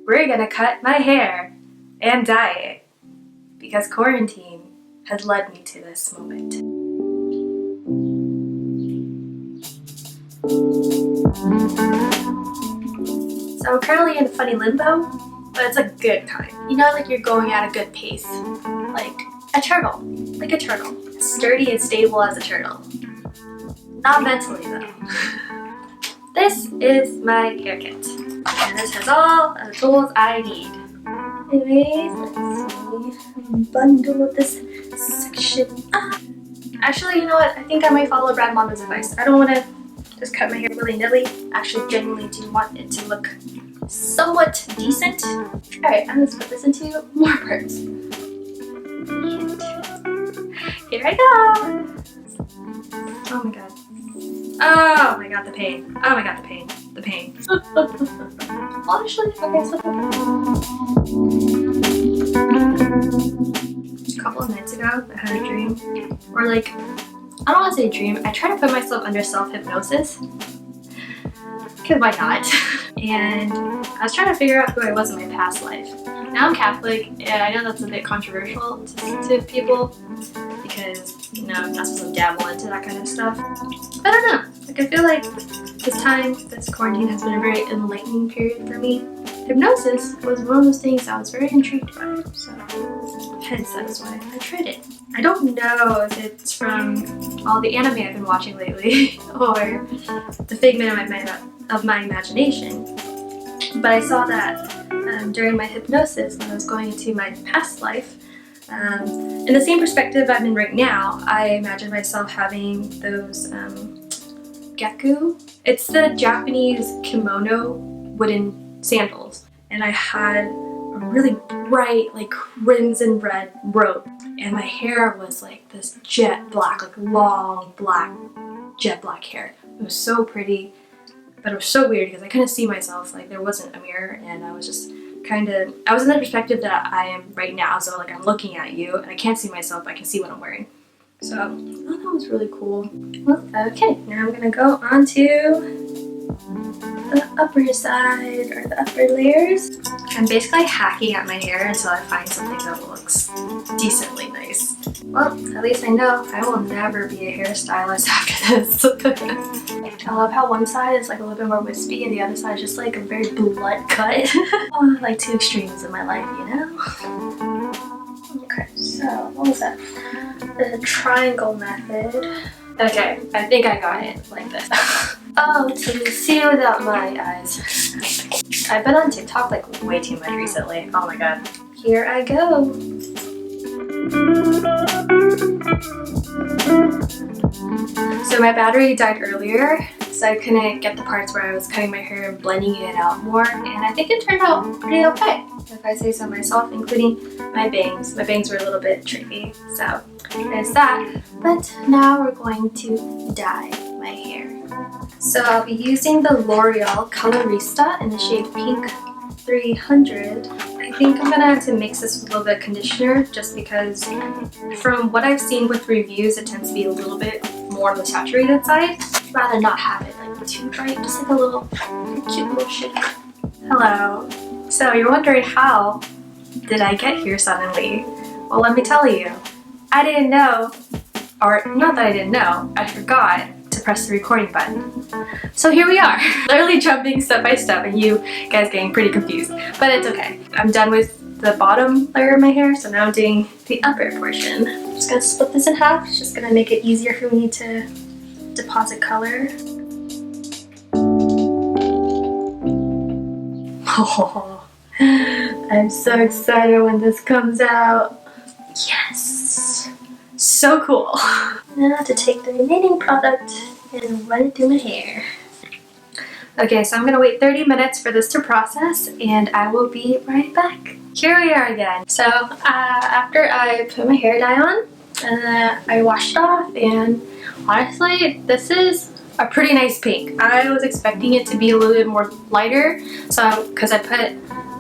we're gonna cut my hair and dye it because quarantine has led me to this moment. So I'm currently in funny limbo, but it's a good kind. You know, like you're going at a good pace, like a turtle, sturdy and stable as a turtle. Not mentally though. This is my hair kit, and this has all of the tools I need. Anyways, let's see. Bundle this section up. Actually, you know what? I think I might follow Brad Mondo's advice. I don't want to just cut my hair willy-nilly. I actually genuinely do want it to look somewhat decent. Alright, I'm going to split this into more parts. And here I go! Oh my god. Oh my god, the pain. Oh my god, the pain. The pain. Well, actually, okay, so a couple of nights ago, I had a dream. Or like, I don't want to say dream. I try to put myself under self-hypnosis. Because why not? And I was trying to figure out who I was in my past life. Now I'm Catholic, and I know that's a bit controversial to people because, you know, I'm not supposed to dabble into that kind of stuff. But I don't know. Like, I feel like this quarantine has been a very enlightening period for me. Hypnosis was one of those things I was very intrigued by, so hence that is why I tried it. I don't know if it's from all the anime I've been watching lately or the figment of my imagination, but I saw that during my hypnosis when I was going into my past life, in the same perspective I'm in right now, I imagine myself having those gekku. It's the Japanese kimono wooden sandals, and I had a really bright, like crimson red robe, and my hair was like this jet black, like long black jet black hair. It was so pretty, but it was so weird because I couldn't see myself. Like, there wasn't a mirror, and I was just I was in the perspective that I am right now, so like I'm looking at you and I can't see myself, I can see what I'm wearing. So I thought that was really cool. Well, okay, now I'm gonna go on to the upper side, or the upper layers. I'm basically hacking at my hair until I find something that looks decently nice. Well, at least I know I will never be a hairstylist after this. I love how one side is like a little bit more wispy and the other side is just like a very blunt cut. Oh, like two extremes in my life, you know? Okay, so what was that? The triangle method. Okay, I think I got it like this. Oh, to see without my eyes. I've been on TikTok like way too much recently. Oh my god. Here I go. So my battery died earlier, so I couldn't get the parts where I was cutting my hair and blending it out more, and I think it turned out pretty okay, if I say so myself, including my bangs. My bangs were a little bit tricky, so there's that. But now we're going to dye my hair. So I'll be using the L'Oreal Colorista in the shade Pink 300. I think I'm gonna have to mix this with a little bit of conditioner just because from what I've seen with reviews, it tends to be a little bit more on the saturated side. I'd rather not have it like too bright, just like a little cute little shade. Hello. So you're wondering, how did I get here suddenly? Well, let me tell you. I didn't know, or not that I didn't know, I forgot to press the recording button. So here we are, literally jumping step by step, and you guys getting pretty confused, but it's okay. I'm done with the bottom layer of my hair, so now I'm doing the upper portion. I'm just gonna split this in half. It's just gonna make it easier for me to deposit color. Oh, I'm so excited when this comes out. Yes! So cool! Now I have to take the remaining product and run it through my hair. Okay, so I'm gonna wait 30 minutes for this to process, and I will be right back. Here we are again. So after I put my hair dye on, I washed it off, and honestly, this is a pretty nice pink. I was expecting it to be a little bit more lighter, so because I put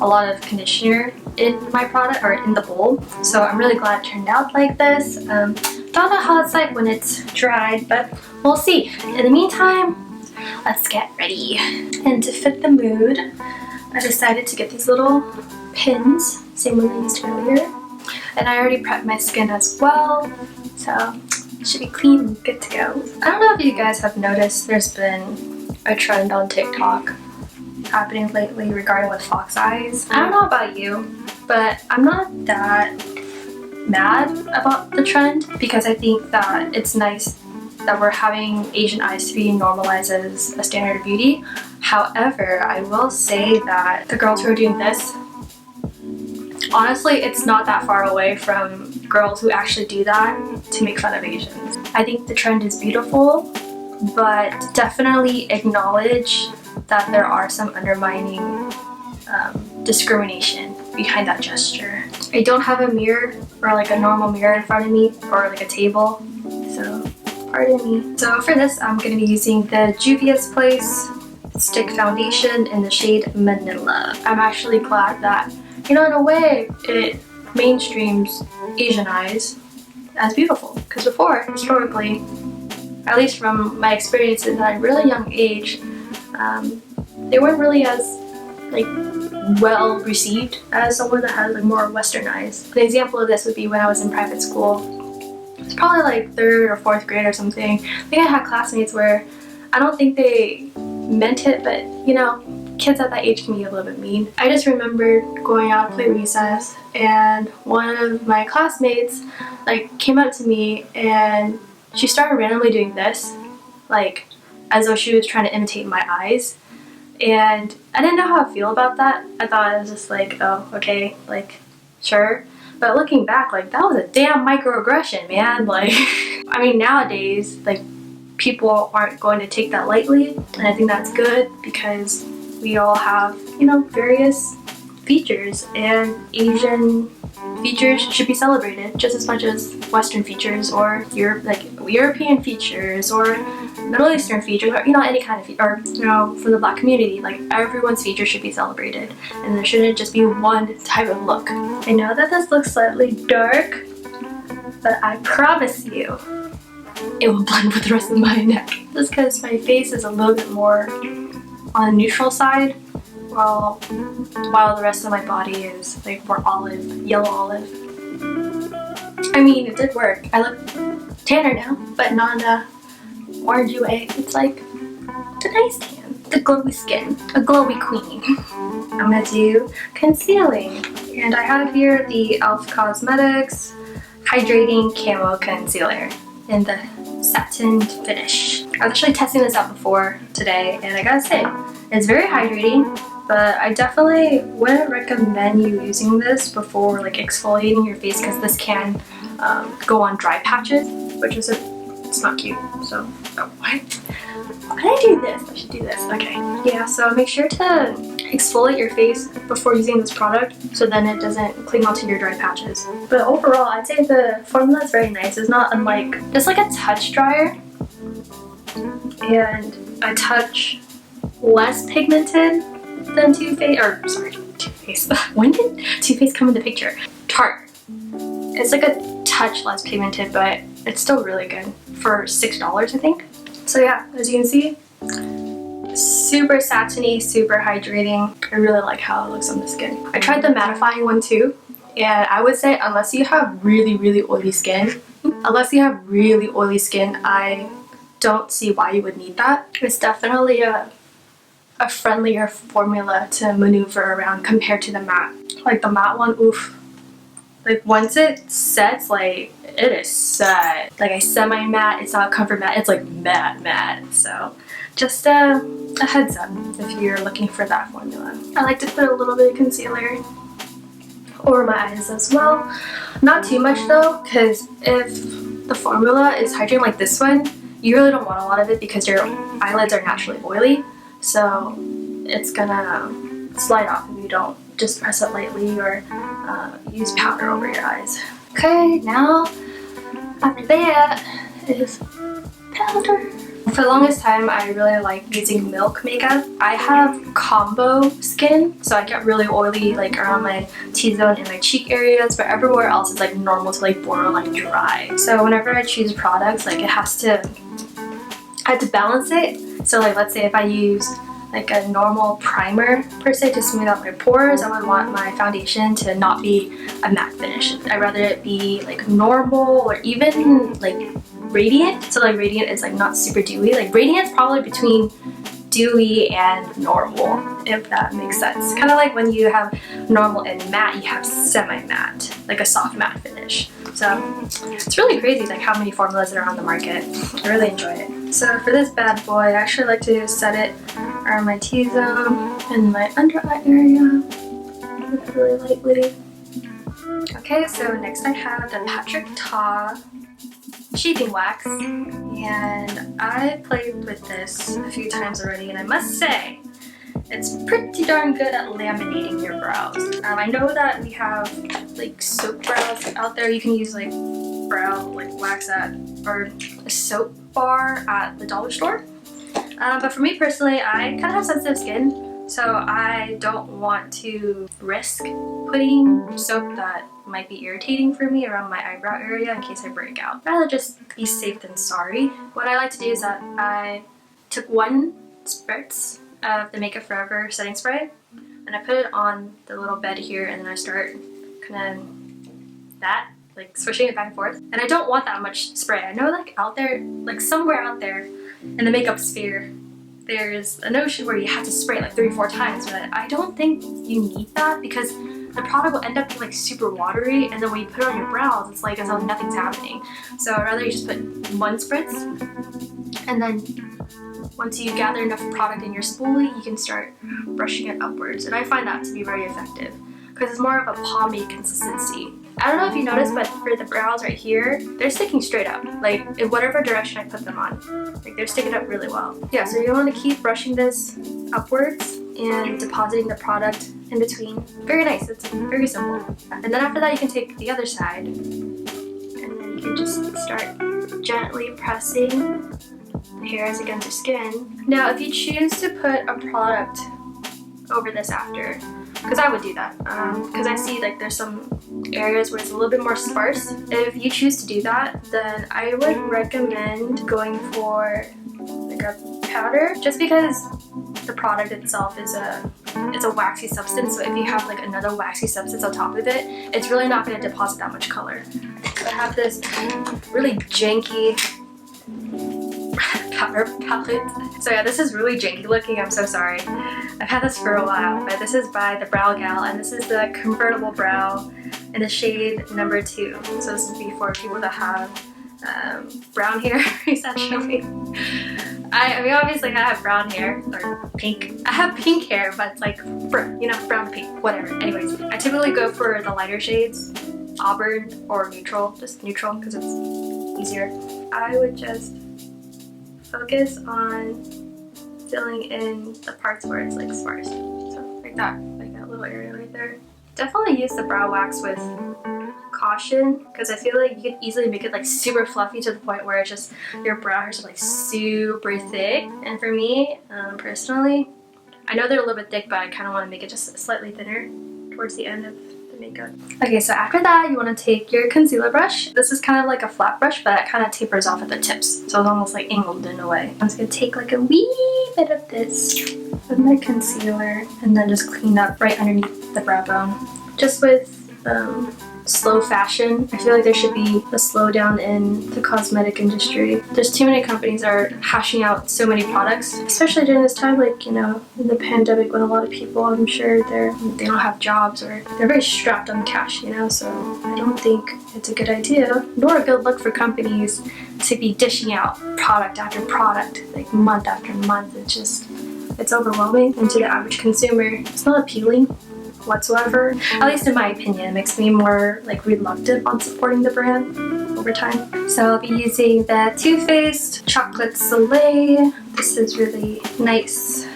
a lot of conditioner in my product, or in the bowl, so I'm really glad it turned out like this. Don't know how it's like when it's dried, but we'll see. In the meantime, let's get ready. And to fit the mood, I decided to get these little pins, same one I used earlier. And I already prepped my skin as well, so it should be clean and good to go. I don't know if you guys have noticed there's been a trend on TikTok happening lately regarding with fox eyes. I don't know about you, but I'm not that mad about the trend because I think that it's nice that we're having Asian eyes to be normalized as a standard of beauty. However, I will say that the girls who are doing this, honestly, it's not that far away from girls who actually do that to make fun of Asians. I think the trend is beautiful, but definitely acknowledge that there are some undermining discrimination behind that gesture. I don't have a mirror or like a normal mirror in front of me or like a table, so pardon me. So for this, I'm going to be using the Juvia's Place Stick Foundation in the shade Manila. I'm actually glad that, you know, in a way, it mainstreams Asian eyes as beautiful. Because before, historically, at least from my experiences at a really young age, they weren't really as like well received as someone that had like more Western eyes. An example of this would be when I was in private school. It's probably like 3rd or 4th grade or something. I think I had classmates where I don't think they meant it, but you know, kids at that age can be a little bit mean. I just remembered going out to play recess and one of my classmates like came up to me and she started randomly doing this, like as though she was trying to imitate my eyes. And I didn't know how to feel about that. I thought it was just like, oh, okay, like, sure. But looking back, like, that was a damn microaggression, man. Like, I mean, nowadays, like, people aren't going to take that lightly. And I think that's good because we all have, you know, various features. And Asian features should be celebrated just as much as Western features or European features or Middle Eastern features, or you know, any kind of or you know, from the Black community. Like, everyone's features should be celebrated and there shouldn't just be one type of look. I know that this looks slightly dark, but I promise you it will blend with the rest of my neck. Just because my face is a little bit more on the neutral side while the rest of my body is like more olive, yellow olive. I mean, it did work. I look tanner now, but not in a orangey way. It's like a nice tan. The glowy skin. A glowy queen. I'm gonna do concealing. And I have here the e.l.f. Cosmetics Hydrating Camo Concealer in the satin finish. I was actually testing this out before today, and I gotta say, it's very hydrating, but I definitely wouldn't recommend you using this before like exfoliating your face because this can go on dry patches, which is it's not cute. So, oh, what? Why did I do this? I should do this. Okay. Yeah, so make sure to exfoliate your face before using this product so then it doesn't cling onto your dry patches. But overall, I'd say the formula is very nice. It's not unlike, just like a touch dryer and a touch less pigmented than Too Faced. When did Too Faced come into the picture? Tarte. It's like a touch less pigmented, but it's still really good for $6, I think. So yeah, as you can see, super satiny, super hydrating. I really like how it looks on the skin. I tried the mattifying one too, and I would say unless you have really oily skin, I don't see why you would need that. It's definitely a friendlier formula to maneuver around compared to the matte. Like the matte one, oof. Like once it sets, like it is set. Like a semi-matte, it's not comfort matte, it's like matte. So just a heads up if you're looking for that formula. I like to put a little bit of concealer over my eyes as well. Not too much though, because if the formula is hydrating like this one, you really don't want a lot of it because your eyelids are naturally oily. So it's gonna slide off if you don't just press it lightly or use powder over your eyes. Okay, now after that is powder. For the longest time, I really like using milk makeup. I have combo skin, so I get really oily like around my T-zone and my cheek areas, but everywhere else is like normal to like borderline dry. So whenever I choose products, like I have to balance it. So like let's say if I use like a normal primer per se to smooth out my pores. I would want my foundation to not be a matte finish. I'd rather it be like normal or even like radiant. So like radiant is like not super dewy. Like radiant's probably between dewy and normal, if that makes sense. Kind of like when you have normal and matte, you have semi-matte, like a soft matte finish. So it's really crazy like how many formulas that are on the market. I really enjoy it. So for this bad boy, I actually like to set it around my T-zone and my under eye area really lightly. Okay, so next I have the Patrick Ta sheathing wax, and I played with this a few times already, and I must say it's pretty darn good at laminating your brows. I know that we have like soap brows out there. You can use like brow like wax at or a soap bar at the dollar store, but for me personally, I kind of have sensitive skin, so I don't want to risk putting soap that might be irritating for me around my eyebrow area in case I break out. I'd rather just be safe than sorry. What I like to do is that I took 1 spritz of the Makeup Forever setting spray and I put it on the little bed here, and then I start kind of like swishing it back and forth. And I don't want that much spray. I know like out there, like somewhere out there in the makeup sphere, there's a notion where you have to spray it like 3 or 4 times, but I don't think you need that because the product will end up being like super watery, and then when you put it on your brows, it's like as though nothing's happening. So I'd rather you just put 1 spritz, and then once you gather enough product in your spoolie, you can start brushing it upwards. And I find that to be very effective because it's more of a pomade consistency. I don't know if you noticed, but for the brows right here, they're sticking straight up, like in whatever direction I put them on. Like they're sticking up really well. Yeah, so you want to keep brushing this upwards and depositing the product in between. Very nice, it's very simple. And then after that you can take the other side and then you can just start gently pressing the hairs against your skin. Now if you choose to put a product over this after, because I would do that, because I see like there's some areas where it's a little bit more sparse. If you choose to do that, then I would recommend going for like a powder, just because the product itself is it's a waxy substance, so if you have like another waxy substance on top of it, it's really not going to deposit that much color. So I have this really janky powder palette. So yeah, this is really janky looking, I'm so sorry. I've had this for a while, but this is by the Brow Gal, and this is the Convertible Brow in the shade number 2. So this would be for people that have brown hair, essentially. I mean, obviously I have brown hair, or pink. I have pink hair, but it's like, you know, brown to pink, whatever. Anyways, I typically go for the lighter shades, auburn or neutral, just neutral because it's easier. I would just focus on filling in the parts where it's like sparse. So like that little area right there. Definitely use the brow wax with caution, because I feel like you could easily make it like super fluffy to the point where it's just your brow hairs are like super thick. And for me, personally, I know they're a little bit thick, but I kind of want to make it just slightly thinner towards the end of the makeup. Okay, so after that, you want to take your concealer brush. This is kind of like a flat brush, but it kind of tapers off at the tips, so it's almost like angled in a way. I'm just gonna take like a wee bit of this with my concealer and then just clean up right underneath the brow bone, just with slow fashion. I feel like there should be a slowdown in the cosmetic industry. There's too many companies that are hashing out so many products, especially during this time, like, you know, in the pandemic, when a lot of people, I'm sure they don't have jobs, or they're very strapped on cash, you know, so I don't think it's a good idea, nor a good look for companies to be dishing out product after product, like month after month. It's overwhelming, and to the average consumer, it's not appealing whatsoever. At least in my opinion, it makes me more like reluctant on supporting the brand over time. So I'll be using the Too Faced Chocolate Soleil. This is really nice.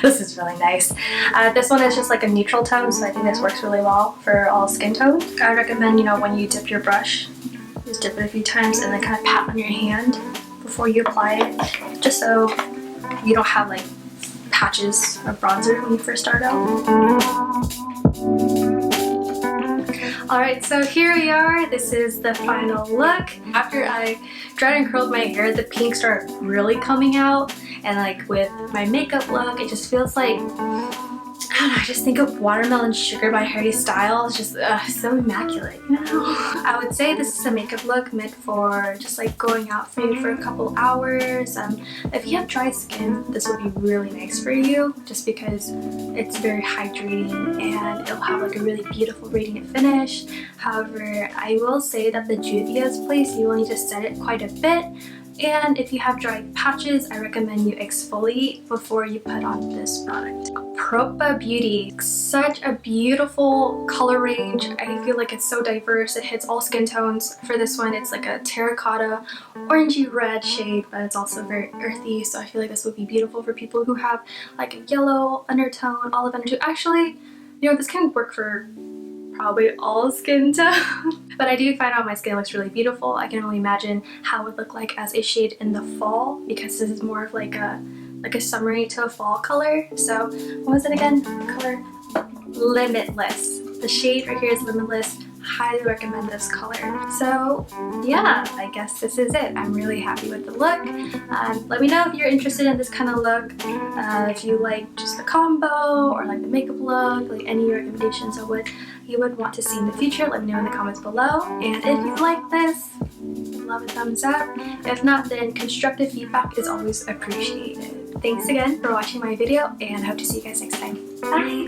This is really nice. This one is just like a neutral tone, so I think this works really well for all skin tones. I recommend, you know, when you dip your brush, just dip it a few times and then kind of pat on your hand before you apply it, just so you don't have like patches of bronzer when you first start out. Alright, so here we are. This is the final look. After I dried and curled my hair, the pink started really coming out. And like with my makeup look, it just feels like, I don't know, I just think of watermelon sugar by Harry Styles. Just so immaculate, you know? I would say this is a makeup look meant for just like going out maybe for a couple hours. If you have dry skin, this would be really nice for you just because it's very hydrating and it'll have like a really beautiful radiant finish. However, I will say that the Juvia's place, you will need to set it quite a bit. And if you have dry patches, I recommend you exfoliate before you put on this product. Propa Beauty. Such a beautiful color range. I feel like it's so diverse. It hits all skin tones. For this one, it's like a terracotta, orangey red shade, but it's also very earthy. So I feel like this would be beautiful for people who have like a yellow undertone, olive undertone. Actually, you know, this can work for probably all skin tones. But I do find out my skin looks really beautiful. I can only imagine how it would look like as a shade in the fall because this is more of like a summery to a fall color. So what was it again? The color Limitless. The shade right here is Limitless. Highly recommend this color. So yeah, I guess this is it. I'm really happy with the look. Let me know if you're interested in this kind of look. If you like just the combo or like the makeup look, like any recommendations of what you would want to see in the future, let me know in the comments below. And if you like this, love a thumbs up. If not, then constructive feedback is always appreciated. Thanks again for watching my video and I hope to see you guys next time. Bye!